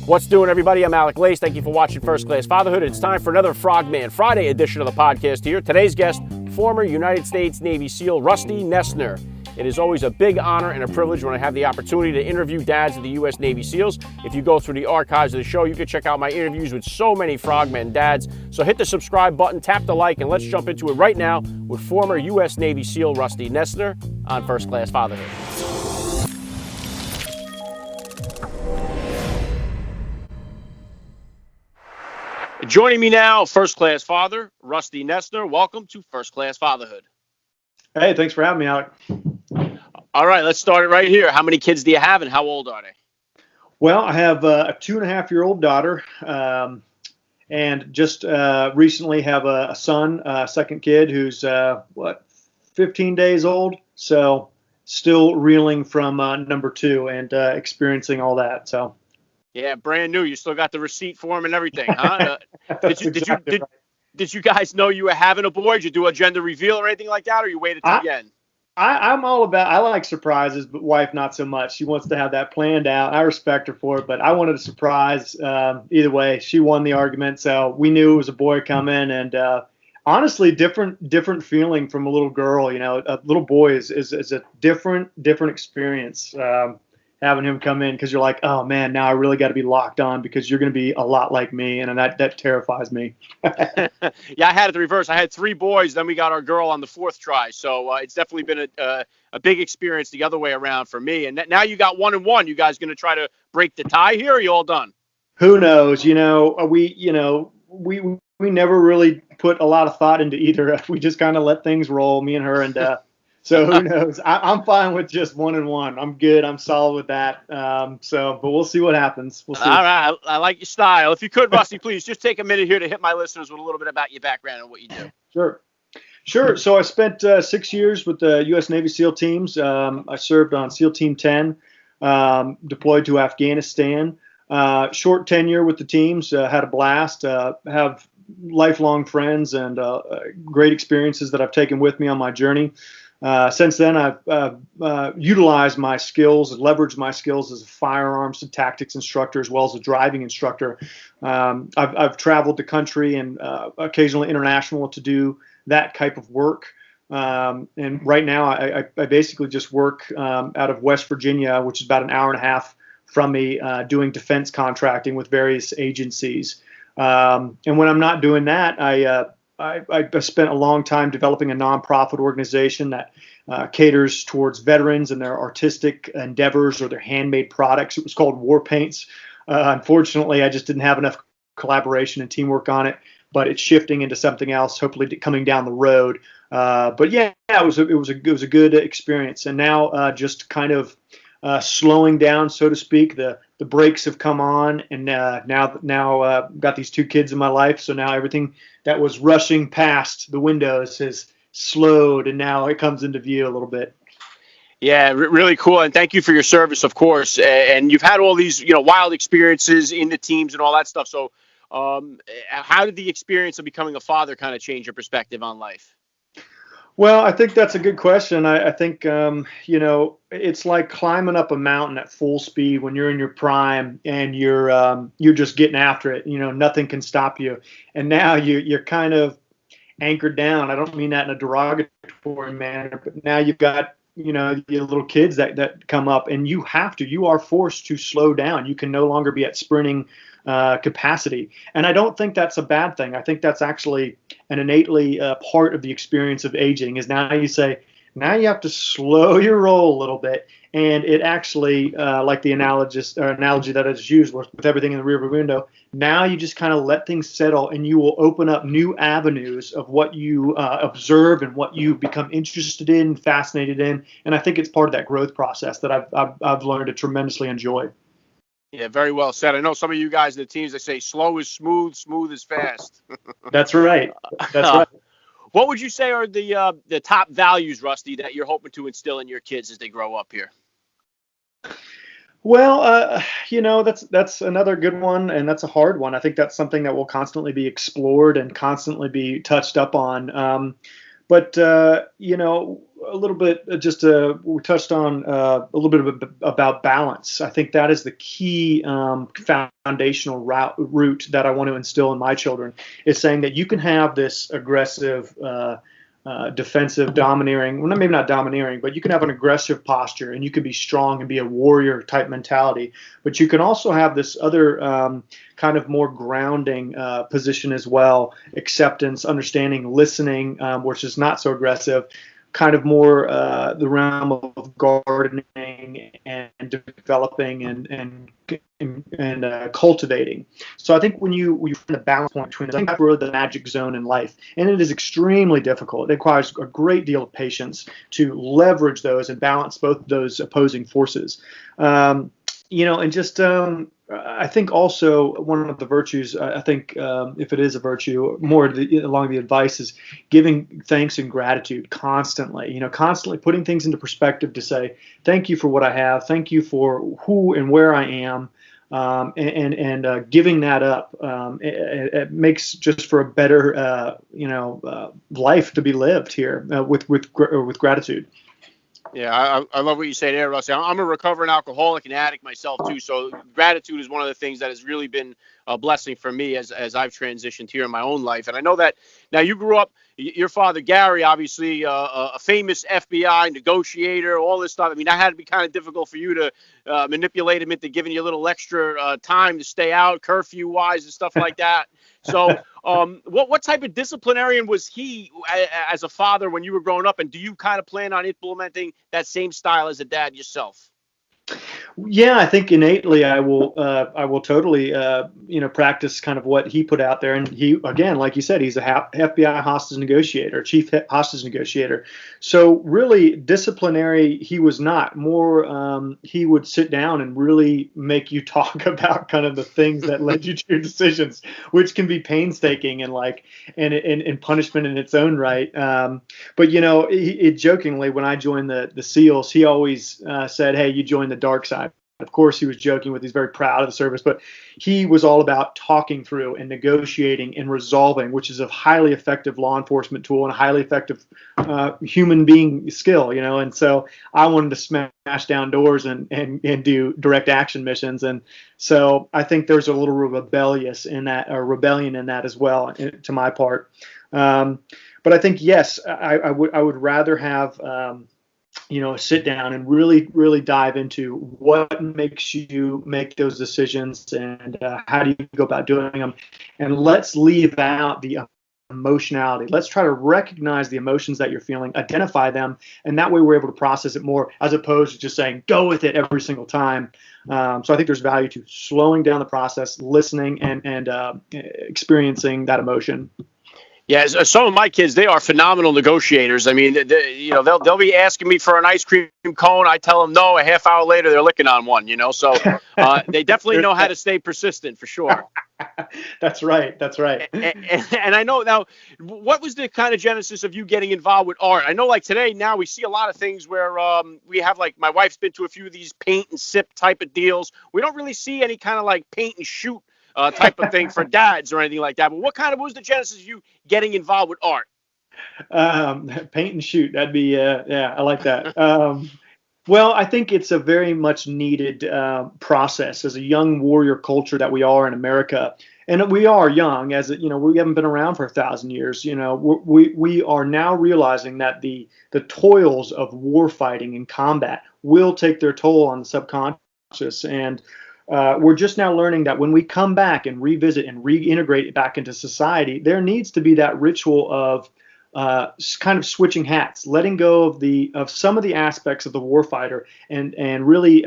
What's doing, everybody? I'm Alec. Thank you for watching First Class Fatherhood. It's time for another Frogman Friday edition of the podcast here. Today's guest, former United States Navy SEAL Rusty Noesner. It is always a big honor and a privilege when I have the opportunity to interview dads of the U.S. Navy SEALs. If you go through the archives of the show, you can check out my interviews with so many Frogmen dads. So hit the subscribe button, tap the like, and let's jump into it right now with former U.S. Navy SEAL Rusty Noesner on First Class Fatherhood. Joining me now, First Class Father, Rusty Noesner. Welcome to First Class Fatherhood. Hey, thanks for having me, Alec. All right, let's start it right here. How many kids do you have and how old are they? Well, I have a 2.5-year-old daughter and just recently have a son, second kid who's, 15 days old. So still reeling from number two and experiencing all that. So. Yeah, brand new. You still got the receipt for him and everything, huh? Did you guys know you were having a boy? Did you do a gender reveal or anything like that, or you waited till the end? I'm all about. I like surprises, but wife not so much. She wants to have that planned out. I respect her for it, but I wanted a surprise. Either way, she won the argument, so we knew it was a boy coming. And honestly, different feeling from a little girl. You know, a little boy is a different experience. Having him come in because you're like, oh man, now I really got to be locked on because you're going to be a lot like me, and that terrifies me. Yeah, I had it the reverse. I had 3 boys, then we got our girl on the 4th try. So it's definitely been a big experience the other way around for me. And now you got 1 and 1. You guys going to try to break the tie here? Or are you all done? Who knows? We never really put a lot of thought into either. We just kind of let things roll, me and her, and. So who knows? I'm fine with just 1 and 1. I'm good. I'm solid with that. But we'll see what happens. We'll see. All right. I like your style. If you could, Rusty, please just take a minute here to hit my listeners with a little bit about your background and what you do. Sure. So I spent 6 years with the U.S. Navy SEAL teams. I served on SEAL Team 10, deployed to Afghanistan. Short tenure with the teams. Had a blast. Have lifelong friends and great experiences that I've taken with me on my journey. Since then, I've utilized my skills, leveraged my skills as a firearms and tactics instructor as well as a driving instructor. I've traveled the country and occasionally international to do that type of work. And right now, I basically just work out of West Virginia, which is about an hour and a half from me, doing defense contracting with various agencies. And when I'm not doing that, I spent a long time developing a nonprofit organization that caters towards veterans and their artistic endeavors or their handmade products. It was called War Paints. Unfortunately, I just didn't have enough collaboration and teamwork on it, but it's shifting into something else, hopefully coming down the road. But yeah, it was a good experience. And now just kind of slowing down, so to speak. The brakes have come on, and now got these 2 kids in my life. So now everything that was rushing past the windows has slowed, and now it comes into view a little bit. Yeah, really cool. And thank you for your service, of course. And you've had all these, wild experiences in the teams and all that stuff. So how did the experience of becoming a father kind of change your perspective on life? Well, I think that's a good question. I think, it's like climbing up a mountain at full speed when you're in your prime and you're just getting after it. Nothing can stop you. And now you're kind of anchored down. I don't mean that in a derogatory manner, but now you've got, your little kids that come up, and you are forced to slow down. You can no longer be at sprinting capacity. And I don't think that's a bad thing. I think that's actually an innately part of the experience of aging is now you have to slow your roll a little bit. And it actually, like the analogy that I just used with everything in the rear window, now you just kind of let things settle, and you will open up new avenues of what you observe and what you become interested in, fascinated in. And I think it's part of that growth process that I've learned to tremendously enjoy. Yeah, very well said. I know some of you guys in the teams, they say slow is smooth, smooth is fast. That's right. Right. What would you say are the top values, Rusty, that you're hoping to instill in your kids as they grow up here? Well, that's another good one, and that's a hard one. I think that's something that will constantly be explored and constantly be touched up on. But a little bit we touched on a little bit about balance. I think that is the key foundational root that I want to instill in my children, is saying that you can have this aggressive, defensive, domineering, well, maybe not domineering, but you can have an aggressive posture, and you can be strong and be a warrior type mentality. But you can also have this other kind of more grounding position as well: acceptance, understanding, listening, which is not so aggressive, kind of more the realm of gardening and developing and cultivating. So I think when you find the balance point between those, I think that's really the magic zone in life, and it is extremely difficult. It requires a great deal of patience to leverage those and balance both those opposing forces. And just I think also one of the virtues, I think if it is a virtue, more along the advice, is giving thanks and gratitude constantly. Constantly putting things into perspective to say, thank you for what I have, thank you for who and where I am, and giving that up. It makes just for a better life to be lived here with gratitude. Yeah, I love what you say there, Rusty. I'm a recovering alcoholic and addict myself too. So gratitude is one of the things that has really been a blessing for me as I've transitioned here in my own life. And I know that now you grew up, your father, Gary, obviously a famous FBI negotiator, all this stuff. I mean, that had to be kind of difficult for you to manipulate him into giving you a little extra time to stay out, curfew wise and stuff like that. So what type of disciplinarian was he as a father when you were growing up? And do you kind of plan on implementing that same style as a dad yourself? Yeah, I think innately I will totally practice kind of what he put out there. And he, again, like you said, he's a FBI hostage negotiator, chief hostage negotiator. So really disciplinary he was not. More he would sit down and really make you talk about kind of the things that led you to your decisions, which can be painstaking and punishment in its own right. But jokingly, when I joined the SEALs, he always said, "Hey, you joined the dark side." Of course, he was joking with he's very proud of the service, but he was all about talking through and negotiating and resolving, which is a highly effective law enforcement tool and a highly effective human being skill, And so I wanted to smash down doors and do direct action missions. And so I think there's a little rebellion in that as well, to my part. But I think, yes, I would rather have sit down and really, really dive into what makes you make those decisions and how do you go about doing them. And let's leave out the emotionality. Let's try to recognize the emotions that you're feeling, identify them, and that way we're able to process it more, as opposed to just saying, go with it every single time. So I think there's value to slowing down the process, listening, and experiencing that emotion. Yeah, some of my kids, they are phenomenal negotiators. I mean, they'll be asking me for an ice cream cone. I tell them no. A half hour later, they're licking on one. So they definitely know how to stay persistent for sure. That's right. And I know now, what was the kind of genesis of you getting involved with art? I know, like today, now we see a lot of things where we have, like, my wife's been to a few of these paint and sip type of deals. We don't really see any kind of like paint and shoot type of thing for dads or anything like that. But what was the genesis of you getting involved with art? Paint and shoot. That'd be, I like that. Well, I think it's a very much needed process as a young warrior culture that we are in America. And we are young, we haven't been around for 1,000 years. We are now realizing that the toils of war fighting and combat will take their toll on the subconscious. And we're just now learning that when we come back and revisit and reintegrate it back into society, there needs to be that ritual of kind of switching hats, letting go of some of the aspects of the warfighter, and really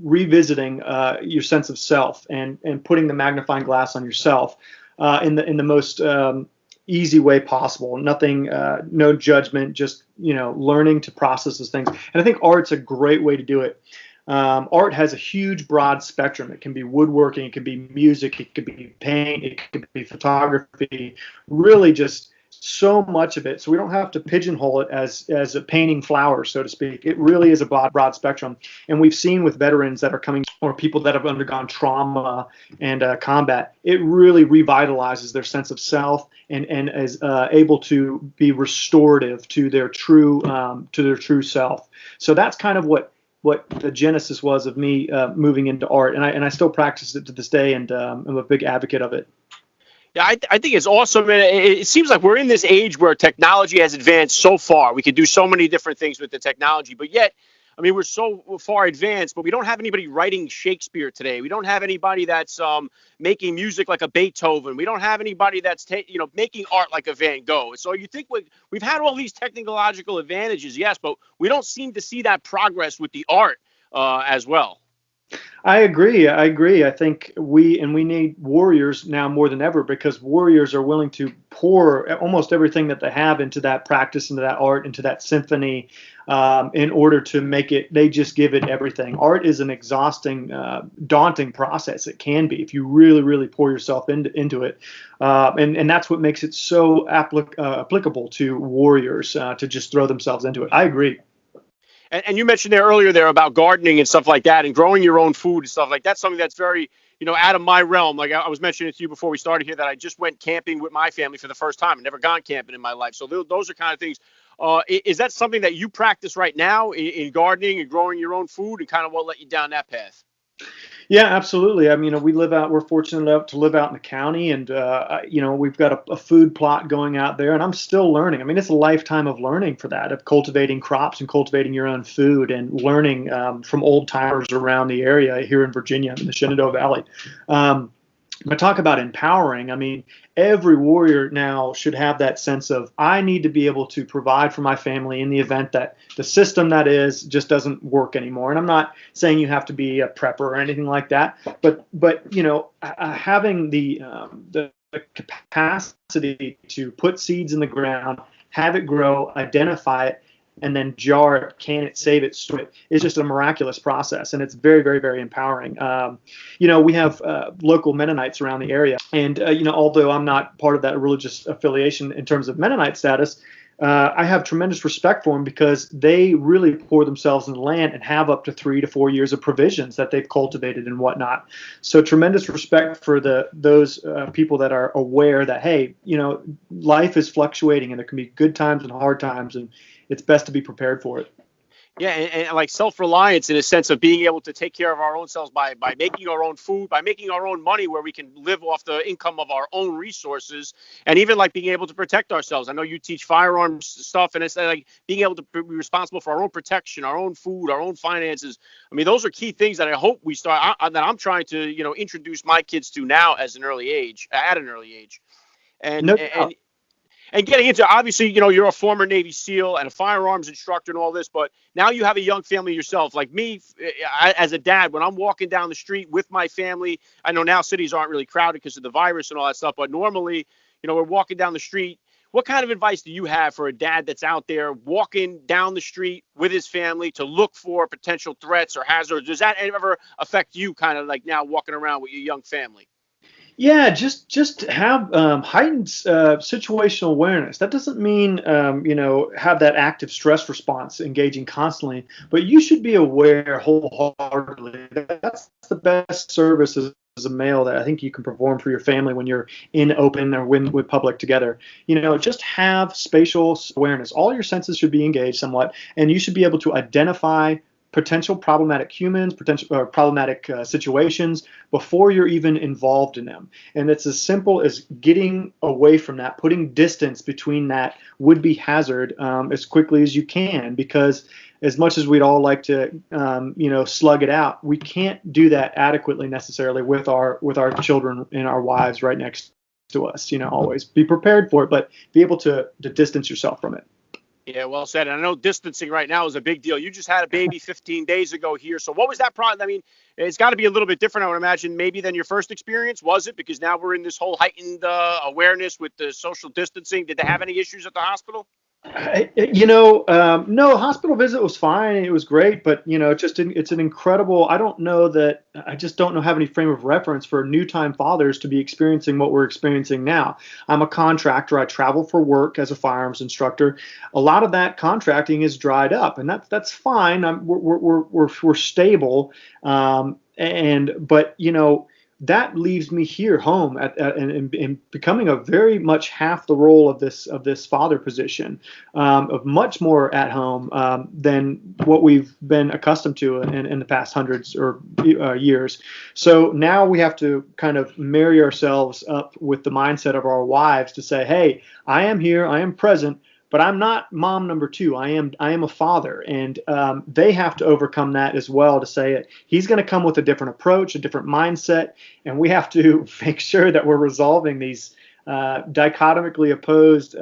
revisiting your sense of self and putting the magnifying glass on yourself in the most easy way possible. Nothing, no judgment, just learning to process those things. And I think art's a great way to do it. Art has a huge, broad spectrum. It can be woodworking, it can be music, it could be paint, it could be photography, really just so much of it. So we don't have to pigeonhole it as a painting flowers, so to speak. It really is a broad spectrum. And we've seen with veterans that are coming or people that have undergone trauma and combat, it really revitalizes their sense of self and is able to be restorative to their true self. So that's kind of what the genesis was of me moving into art, and I still practice it to this day, and I'm a big advocate of it. Yeah, I think it's awesome. And it seems like we're in this age where technology has advanced so far. We could do so many different things with the technology, but yet, I mean, we're so far advanced, but we don't have anybody writing Shakespeare today. We don't have anybody that's making music like a Beethoven. We don't have anybody that's making art like a Van Gogh. So you think we've had all these technological advantages, yes, but we don't seem to see that progress with the art as well. I agree. I think we need warriors now more than ever, because warriors are willing to pour almost everything that they have into that practice, into that art, into that symphony, in order to make it. They just give it everything. Art is an exhausting, daunting process. It can be if you really, really pour yourself into it, and that's what makes it so applicable to warriors to just throw themselves into it. I agree. And you mentioned there earlier there about gardening and stuff like that and growing your own food and stuff like that. That's something that's very, out of my realm. Like I was mentioning to you before we started here that I just went camping with my family for the first time. I've never gone camping in my life. So those are kind of things. Is that something that you practice right now in gardening and growing your own food, and kind of what let you down that path? Yeah, absolutely. I mean, we're fortunate enough to live out in the county, and we've got a food plot going out there, and I'm still learning. I mean, it's a lifetime of learning for that, of cultivating crops and cultivating your own food, and learning from old timers around the area here in Virginia, in the Shenandoah Valley. But talk about empowering. I mean, every warrior now should have that sense of, I need to be able to provide for my family in the event that the system that is just doesn't work anymore. And I'm not saying you have to be a prepper or anything like that, but having the capacity to put seeds in the ground, have it grow, identify it, and then jar it, can it, save it, store it, is just a miraculous process, and it's very, very, very empowering. We have local Mennonites around the area, and although I'm not part of that religious affiliation in terms of Mennonite status, I have tremendous respect for them, because they really pour themselves in the land and have up to 3 to 4 years of provisions that they've cultivated and whatnot. So tremendous respect for those people that are aware that, hey, life is fluctuating, and there can be good times and hard times, and it's best to be prepared for it. Yeah, and like self-reliance in a sense of being able to take care of our own selves by making our own food, by making our own money where we can live off the income of our own resources, and even like being able to protect ourselves. I know you teach firearms stuff, and it's like being able to be responsible for our own protection, our own food, our own finances. I mean, those are key things that I hope we start, that I'm trying to, introduce my kids to now at an early age. And, No and doubt. and getting into, obviously, you're a former Navy SEAL and a firearms instructor and all this, but now you have a young family yourself. Like me, as a dad, when I'm walking down the street with my family, I know now cities aren't really crowded because of the virus and all that stuff, but normally, we're walking down the street. What kind of advice do you have for a dad that's out there walking down the street with his family to look for potential threats or hazards? Does that ever affect you, kind of like now walking around with your young family? Yeah, just have heightened situational awareness. That doesn't mean have that active stress response engaging constantly, but you should be aware wholeheartedly. That's the best service as a male that I think you can perform for your family when you're in open or with public together. Just have spatial awareness. All your senses should be engaged somewhat, and you should be able to identify potential problematic humans, potential problematic situations before you're even involved in them. And it's as simple as getting away from that, putting distance between that would-be hazard as quickly as you can, because as much as we'd all like to, slug it out, we can't do that adequately necessarily with our children and our wives right next to us. Always be prepared for it, but be able to distance yourself from it. Yeah, well said. And I know distancing right now is a big deal. You just had a baby 15 days ago here. So what was that problem? I mean, it's got to be a little bit different, I would imagine, maybe than your first experience. Was it? Because now we're in this whole heightened awareness with the social distancing. Did they have any issues at the hospital? No, hospital visit was fine. It was great, but it's an incredible. I just don't know have any frame of reference for new time fathers to be experiencing what we're experiencing now. I'm a contractor. I travel for work as a firearms instructor. A lot of that contracting is dried up, and that's fine. We're stable. But that leaves me here home and becoming a very much half the role of this father position, of much more at home than what we've been accustomed to in the past hundreds or years. So now we have to kind of marry ourselves up with the mindset of our wives to say, hey, I am here, I am present, but I'm not mom number two. I am a father, and they have to overcome that as well, to say it. He's going to come with a different approach, a different mindset, and we have to make sure that we're resolving these dichotomically opposed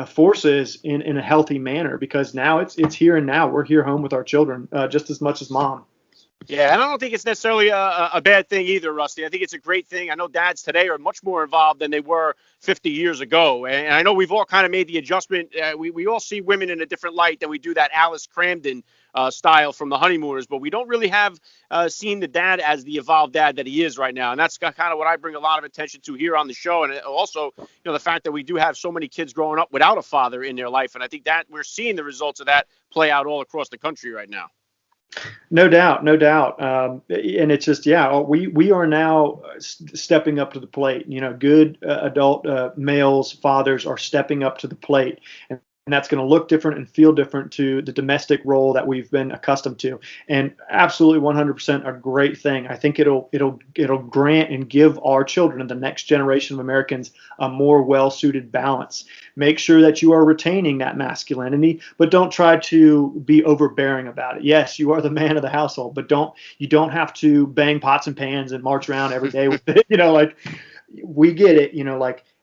forces in a healthy manner, because now it's here and now. We're here home with our children just as much as mom. Yeah, and I don't think it's necessarily a bad thing either, Rusty. I think it's a great thing. I know dads today are much more involved than they were 50 years ago. And I know we've all kind of made the adjustment. We all see women in a different light than we do that Alice Cramden style from the Honeymooners, but we don't really have seen the dad as the evolved dad that he is right now. And that's kind of what I bring a lot of attention to here on the show. And also, the fact that we do have so many kids growing up without a father in their life. And I think that we're seeing the results of that play out all across the country right now. No doubt, no doubt. And it's just, we are now stepping up to the plate. Good adult males, fathers are stepping up to the plate. And that's going to look different and feel different to the domestic role that we've been accustomed to. And absolutely 100% a great thing. I think it'll grant and give our children and the next generation of Americans a more well-suited balance. Make sure that you are retaining that masculinity, but don't try to be overbearing about it. Yes, you are the man of the household, but you don't have to bang pots and pans and march around every day with it. We get it,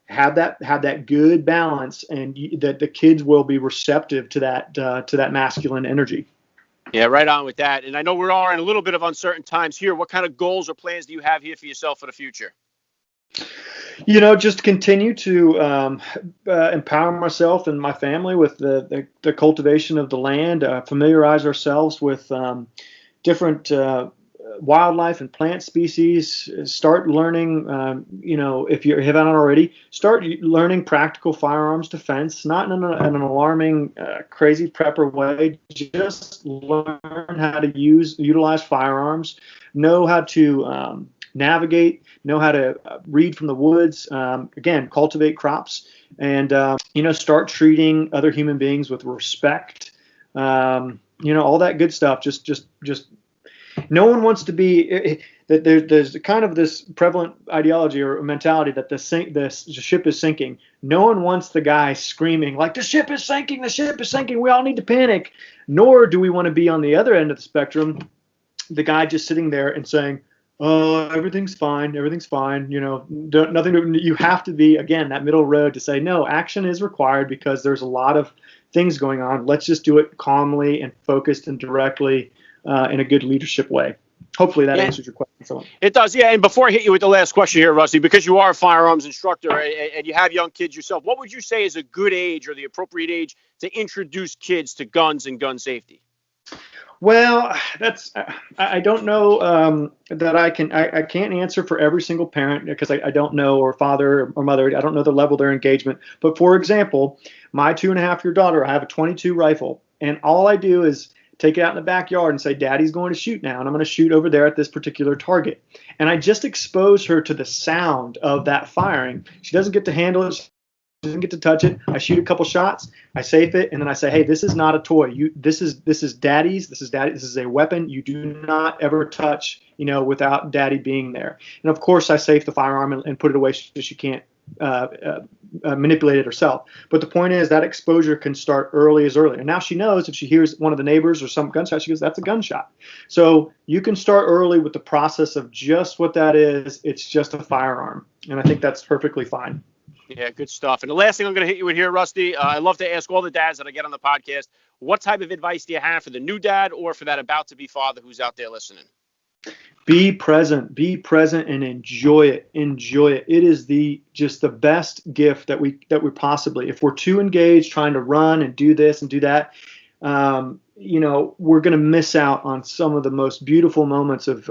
have that good balance, and that the kids will be receptive to that masculine energy. Yeah, right on with that. And I know we are in a little bit of uncertain times here. What kind of goals or plans do you have here for yourself for the future? Just continue to empower myself and my family with the cultivation of the land, familiarize ourselves with different wildlife and plant species. Start learning, if you haven't already, start learning practical firearms defense, not in an alarming, crazy prepper way. Just learn how to utilize firearms, know how to navigate, know how to read from the woods, again, cultivate crops, and, start treating other human beings with respect, all that good stuff. Just no one wants to be that. There's kind of this prevalent ideology or mentality that the ship is sinking. No one wants the guy screaming like, the ship is sinking, the ship is sinking, we all need to panic. Nor do we want to be on the other end of the spectrum, the guy just sitting there and saying, oh, everything's fine, nothing. You have to be, again, that middle road to say, no, action is required because there's a lot of things going on. Let's just do it calmly and focused and directly in a good leadership way. Hopefully that answers your question. So it does, yeah. And before I hit you with the last question here, Rusty, because you are a firearms instructor and you have young kids yourself, what would you say is a good age or the appropriate age to introduce kids to guns and gun safety? Well, I don't know that I can't answer for every single parent, because I don't know, or father or mother, I don't know the level of their engagement. But for example, my 2.5-year daughter, I have a .22 rifle, and all I do is take it out in the backyard and say, Daddy's going to shoot now, and I'm going to shoot over there at this particular target. And I just expose her to the sound of that firing. She doesn't get to handle it. She doesn't get to touch it. I shoot a couple shots, I safe it, and then I say, hey, this is not a toy. This is Daddy's. This is a weapon. You do not ever touch, without Daddy being there. And of course, I safe the firearm and put it away so she can't manipulate it herself. But the point is that exposure can start early as early. And now she knows if she hears one of the neighbors or some gunshot, she goes, that's a gunshot. So you can start early with the process of just what that is. It's just a firearm. And I think that's perfectly fine. Yeah, good stuff. And the last thing I'm going to hit you with here, Rusty, I love to ask all the dads that I get on the podcast, what type of advice do you have for the new dad or for that about-to-be father who's out there listening? Be present, and enjoy it. It is just the best gift that we possibly, if we're too engaged trying to run and do this and do that, we're going to miss out on some of the most beautiful moments of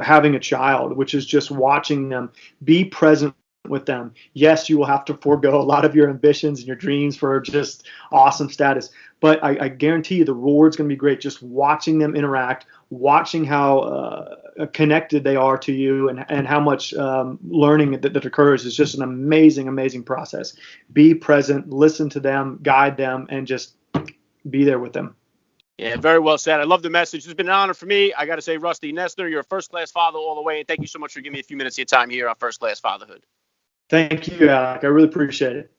having a child, which is just watching them. Be present with them. Yes, you will have to forego a lot of your ambitions and your dreams for just awesome status. But I guarantee you the reward's going to be great. Just watching them interact, watching how connected they are to you, and how much learning that occurs is just an amazing, amazing process. Be present, listen to them, guide them, and just be there with them. Yeah, very well said. I love the message. It's been an honor for me. I got to say, Rusty Noesner, you're a first-class father all the way, and thank you so much for giving me a few minutes of your time here on First Class Fatherhood. Thank you, Alec. I really appreciate it.